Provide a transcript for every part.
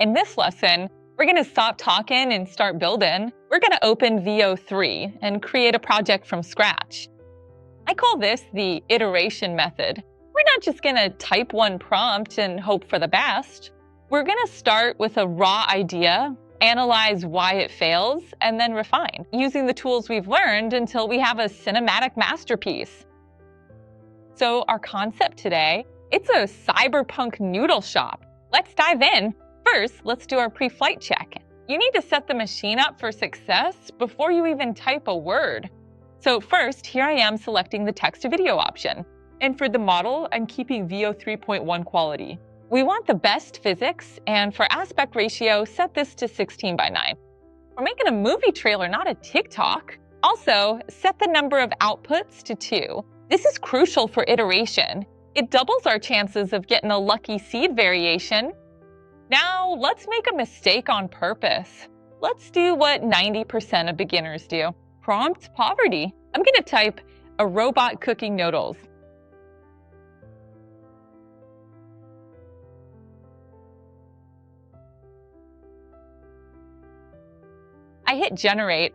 In this lesson, we're going to stop talking and start building. We're going to open VEO 3 and create a project from scratch. I call this the iteration method. We're not just going to type one prompt and hope for the best. We're going to start with a raw idea, analyze why it fails, and then refine, using the tools we've learned until we have a cinematic masterpiece. So our concept today, it's a cyberpunk noodle shop. Let's dive in. First, let's do our pre-flight check. You need to set the machine up for success before you even type a word. So first, here I am selecting the text-to-video option. And for the model, I'm keeping VEO 3.1 quality. We want the best physics, and for aspect ratio, set this to 16:9. We're making a movie trailer, not a TikTok. Also, set the number of outputs to 2. This is crucial for iteration. It doubles our chances of getting a lucky seed variation. Now, let's make a mistake on purpose. Let's do what 90% of beginners do. Prompt poverty. I'm going to type a robot cooking noodles. I hit generate.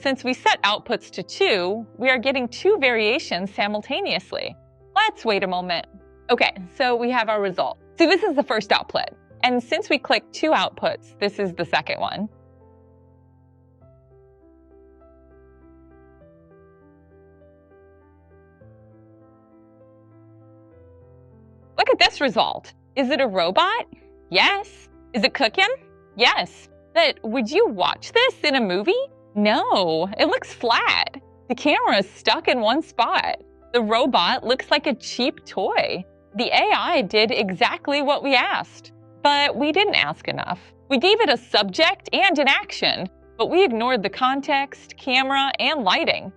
Since we set outputs to 2, we are getting 2 variations simultaneously. Let's wait a moment. Okay, so we have our result. So this is the first output. And since we clicked 2 outputs, this is the second one. Look at this result. Is it a robot? Yes. Is it cooking? Yes. But would you watch this in a movie? No, it looks flat. The camera is stuck in one spot. The robot looks like a cheap toy. The AI did exactly what we asked, but we didn't ask enough. We gave it a subject and an action, but we ignored the context, camera, and lighting.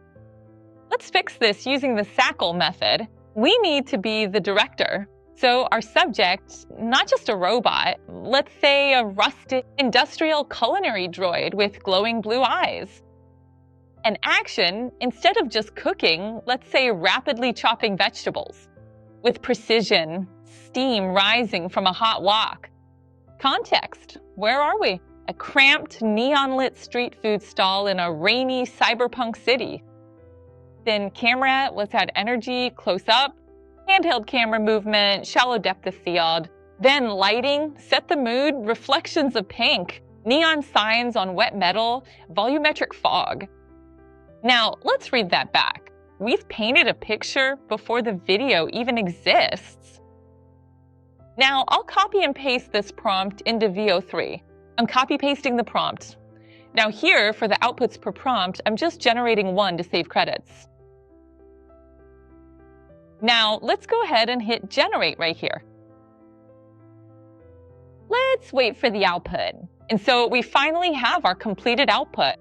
Let's fix this using the SACL method. We need to be the director. So our subject, not just a robot, let's say a rusted industrial culinary droid with glowing blue eyes. An action, instead of just cooking, let's say rapidly chopping vegetables. With precision, steam rising from a hot wok. Context, where are we? A cramped, neon-lit street food stall in a rainy cyberpunk city. Then camera, let's add energy, close up. Handheld camera movement, shallow depth of field. Then lighting, set the mood, reflections of pink, neon signs on wet metal, volumetric fog. Now, let's read that back. We've painted a picture before the video even exists. Now, I'll copy and paste this prompt into VEO 3. I'm copy pasting the prompt. Now here, for the outputs per prompt, I'm just generating 1 to save credits. Now, let's go ahead and hit generate right here. Let's wait for the output. And so we finally have our completed output.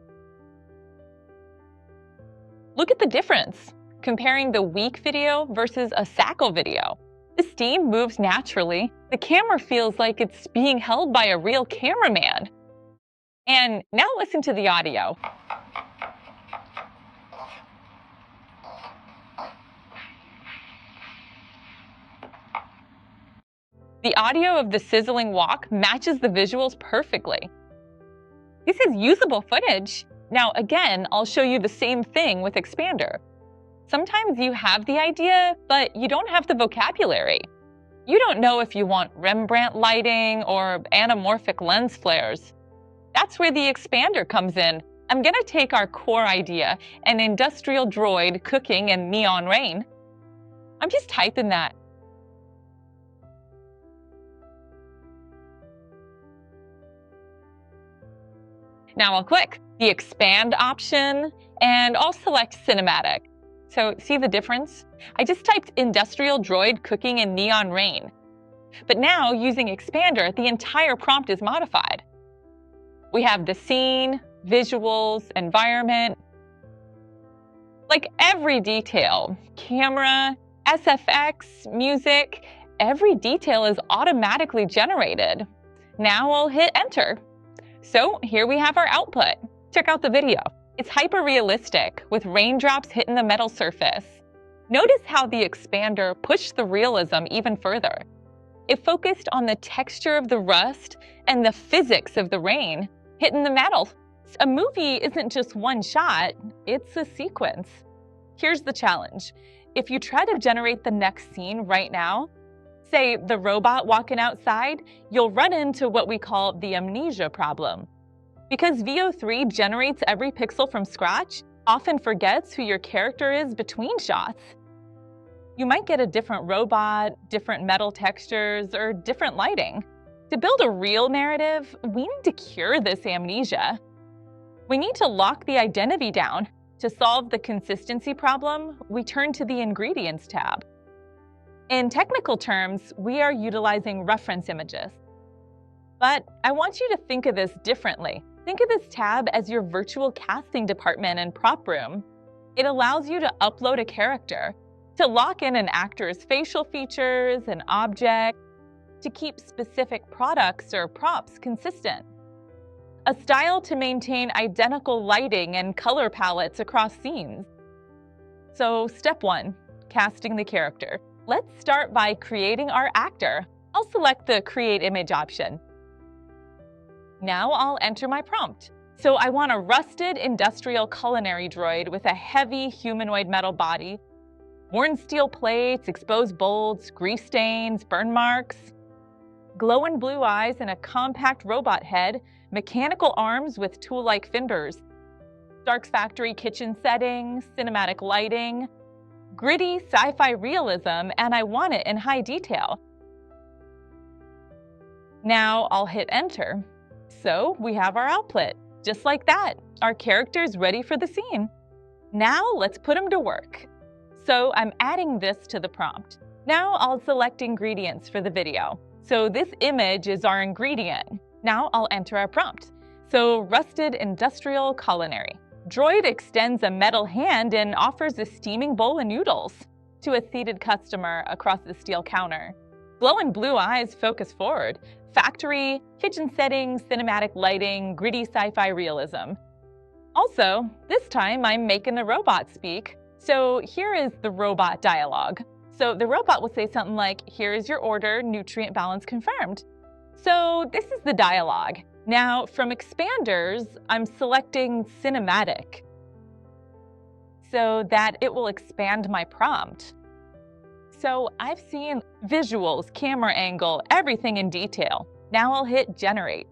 Look at the difference, comparing the weak video versus a SACL video. The steam moves naturally. The camera feels like it's being held by a real cameraman. And now listen to the audio. The audio of the sizzling wok matches the visuals perfectly. This is usable footage. Now again, I'll show you the same thing with Expander. Sometimes you have the idea, but you don't have the vocabulary. You don't know if you want Rembrandt lighting or anamorphic lens flares. That's where the Expander comes in. I'm gonna take our core idea, an industrial droid cooking in neon rain. I'm just typing that. Now I'll click the expand option and I'll select cinematic. So see the difference? I just typed industrial droid cooking in neon rain. But now using Expander, the entire prompt is modified. We have the scene, visuals, environment. Like every detail, camera, SFX, music, every detail is automatically generated. Now I'll hit enter. So here we have our output. Check out the video. It's hyper-realistic with raindrops hitting the metal surface. Notice how the Expander pushed the realism even further. It focused on the texture of the rust and the physics of the rain hitting the metal. A movie isn't just one shot, it's a sequence. Here's the challenge. If you try to generate the next scene right now, say the robot walking outside, you'll run into what we call the amnesia problem. Because VEO3 generates every pixel from scratch, often forgets who your character is between shots. You might get a different robot, different metal textures, or different lighting. To build a real narrative, we need to cure this amnesia. We need to lock the identity down. To solve the consistency problem, we turn to the Ingredients tab. In technical terms, we are utilizing reference images. But I want you to think of this differently. Think of this tab as your virtual casting department and prop room. It allows you to upload a character, to lock in an actor's facial features and object, to keep specific products or props consistent. A style to maintain identical lighting and color palettes across scenes. So step 1, casting the character. Let's start by creating our actor. I'll select the Create Image option. Now I'll enter my prompt. So I want a rusted industrial culinary droid with a heavy humanoid metal body, worn steel plates, exposed bolts, grease stains, burn marks, glowing blue eyes and a compact robot head, mechanical arms with tool-like fingers, Stark's factory kitchen setting, cinematic lighting, gritty sci-fi realism, and I want it in high detail. Now I'll hit enter. So we have our output. Just like that, our character's ready for the scene. Now let's put him to work. So I'm adding this to the prompt. Now I'll select ingredients for the video. So this image is our ingredient. Now I'll enter our prompt. So rusted industrial culinary. Droid extends a metal hand and offers a steaming bowl of noodles to a seated customer across the steel counter. Glowing blue eyes focus forward. Factory, kitchen settings, cinematic lighting, gritty sci-fi realism. Also, this time I'm making the robot speak. So here is the robot dialogue. So the robot will say something like, "Here is your order, nutrient balance confirmed." So this is the dialogue. Now from expanders, I'm selecting cinematic so that it will expand my prompt. So I've seen visuals, camera angle, everything in detail. Now I'll hit generate.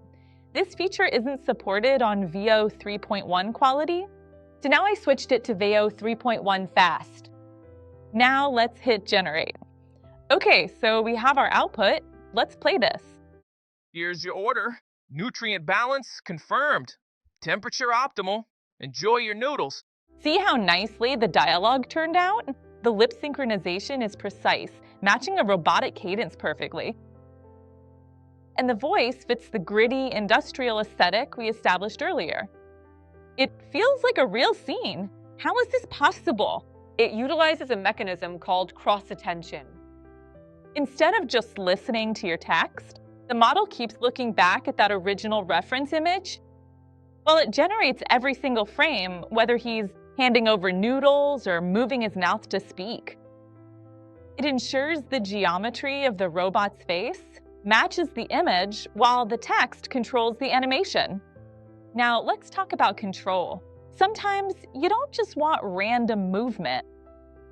This feature isn't supported on VEO 3.1 quality, so now I switched it to VEO 3.1 fast. Now let's hit generate. Okay, so we have our output. Let's play this. Here's your order. Nutrient balance confirmed. Temperature optimal. Enjoy your noodles. See how nicely the dialogue turned out? The lip synchronization is precise, matching a robotic cadence perfectly. And the voice fits the gritty industrial aesthetic we established earlier. It feels like a real scene. How is this possible? It utilizes a mechanism called cross-attention. Instead of just listening to your text, the model keeps looking back at that original reference image. Well, it generates every single frame, whether he's handing over noodles or moving his mouth to speak. It ensures the geometry of the robot's face matches the image while the text controls the animation. Now, let's talk about control. Sometimes you don't just want random movement.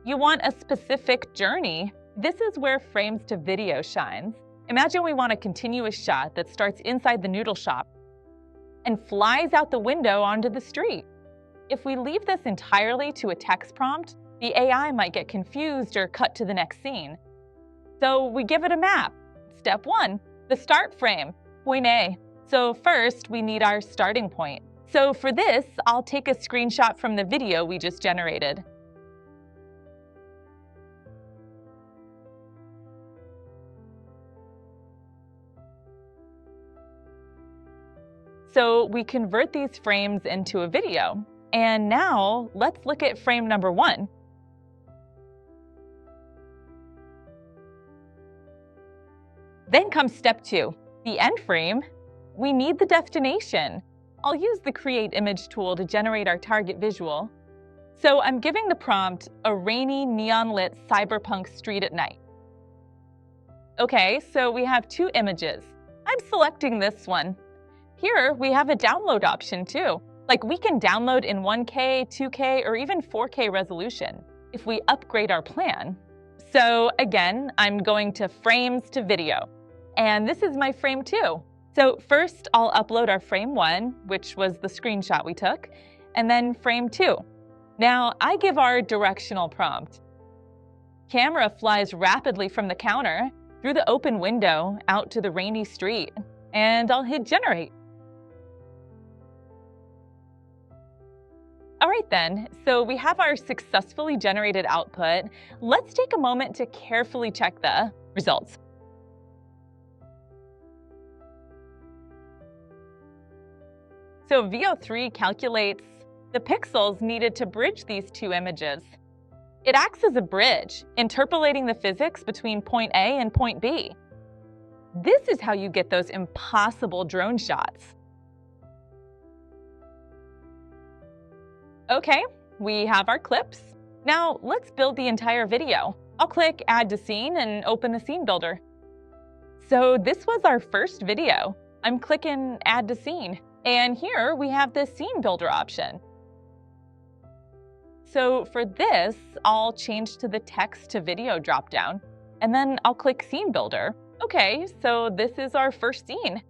You want a specific journey. This is where frames to video shines. Imagine we want a continuous shot that starts inside the noodle shop and flies out the window onto the street. If we leave this entirely to a text prompt, the AI might get confused or cut to the next scene. So we give it a map. Step 1, the start frame, point A. So first, we need our starting point. So for this, I'll take a screenshot from the video we just generated. So we convert these frames into a video. And now let's look at frame number 1. Then comes step 2, the end frame. We need the destination. I'll use the Create Image tool to generate our target visual. So I'm giving the prompt a rainy, neon-lit cyberpunk street at night. Okay, so we have two images. I'm selecting this one. Here, we have a download option too. Like we can download in 1K, 2K, or even 4K resolution if we upgrade our plan. So again, I'm going to frames to video. And this is my frame 2. So first, I'll upload our frame 1, which was the screenshot we took, and then frame 2. Now, I give our directional prompt. Camera flies rapidly from the counter through the open window out to the rainy street, and I'll hit generate. All right then, so we have our successfully generated output. Let's take a moment to carefully check the results. So VEO3 calculates the pixels needed to bridge these two images. It acts as a bridge, interpolating the physics between point A and point B. This is how you get those impossible drone shots. Okay, we have our clips. Now let's build the entire video. I'll click Add to Scene and open the scene builder. So this was our first video. I'm clicking Add to Scene, and here we have the scene builder option. So for this, I'll change to the text to video dropdown, and then I'll click Scene Builder. Okay, so this is our first scene.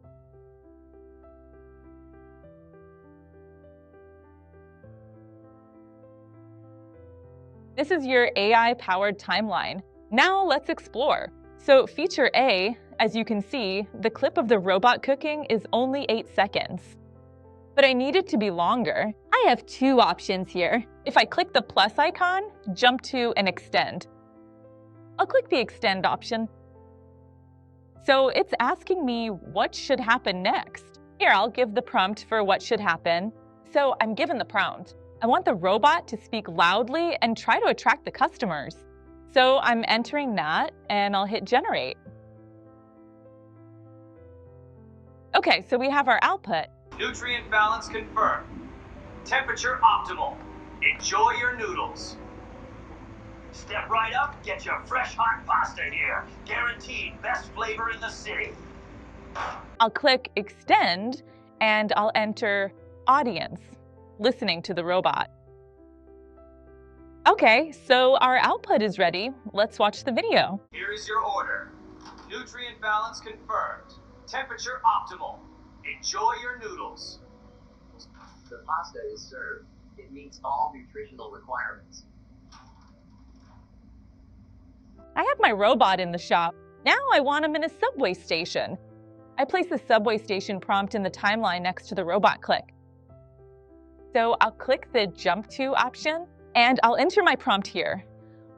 This is your AI-powered timeline. Now let's explore. So feature A, as you can see, the clip of the robot cooking is only 8 seconds. But I need it to be longer. I have two options here. If I click the plus icon, jump to and extend. I'll click the extend option. So it's asking me what should happen next. Here, I'll give the prompt for what should happen. So I'm given the prompt. I want the robot to speak loudly and try to attract the customers. So I'm entering that and I'll hit generate. Okay, so we have our output. Nutrient balance confirmed. Temperature optimal. Enjoy your noodles. Step right up, get your fresh hot pasta here. Guaranteed best flavor in the city. I'll click extend and I'll enter audience, listening to the robot. Okay, so our output is ready. Let's watch the video. Here is your order. Nutrient balance confirmed. Temperature optimal. Enjoy your noodles. The pasta is served. It meets all nutritional requirements. I have my robot in the shop. Now I want him in a subway station. I place the subway station prompt in the timeline next to the robot click. So I'll click the jump to option and I'll enter my prompt here.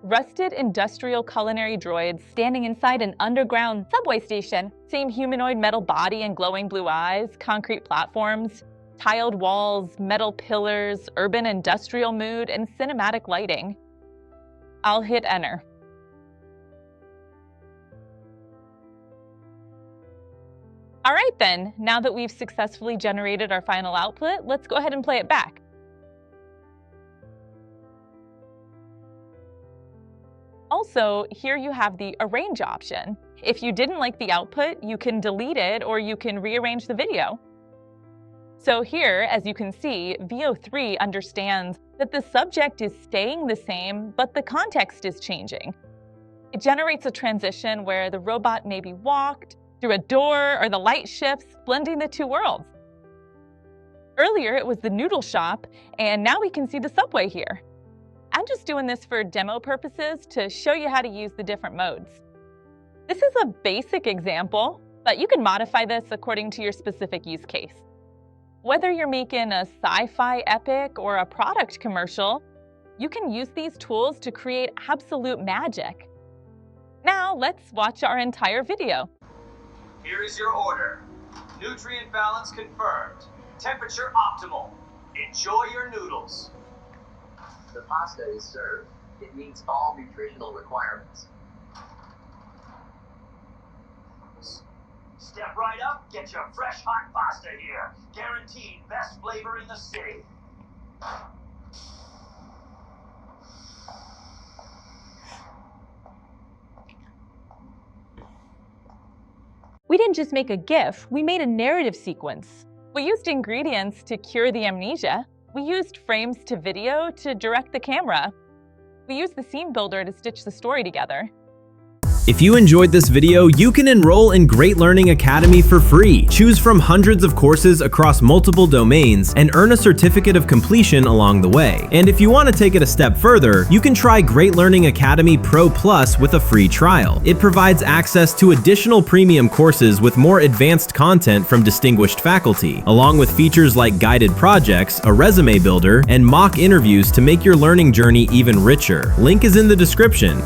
Rusted industrial culinary droids standing inside an underground subway station. Same humanoid metal body and glowing blue eyes, concrete platforms, tiled walls, metal pillars, urban industrial mood, and cinematic lighting. I'll hit enter. All right then, now that we've successfully generated our final output, let's go ahead and play it back. Also, here you have the arrange option. If you didn't like the output, you can delete it or you can rearrange the video. So here, as you can see, VEO3 understands that the subject is staying the same, but the context is changing. It generates a transition where the robot may be walked through a door or the light shifts, blending the two worlds. Earlier, it was the noodle shop, and now we can see the subway here. I'm just doing this for demo purposes to show you how to use the different modes. This is a basic example, but you can modify this according to your specific use case. Whether you're making a sci-fi epic or a product commercial, you can use these tools to create absolute magic. Now let's watch our entire video. Here is your order. Nutrient balance confirmed. Temperature optimal. Enjoy your noodles. The pasta is served. It meets all nutritional requirements. Step right up, get your fresh hot pasta here. Guaranteed best flavor in the city. We didn't just make a GIF, we made a narrative sequence. We used ingredients to cure the amnesia. We used frames to video to direct the camera. We used the scene builder to stitch the story together. If you enjoyed this video, you can enroll in Great Learning Academy for free. Choose from hundreds of courses across multiple domains and earn a certificate of completion along the way. And if you want to take it a step further, you can try Great Learning Academy Pro Plus with a free trial. It provides access to additional premium courses with more advanced content from distinguished faculty, along with features like guided projects, a resume builder, and mock interviews to make your learning journey even richer. Link is in the description.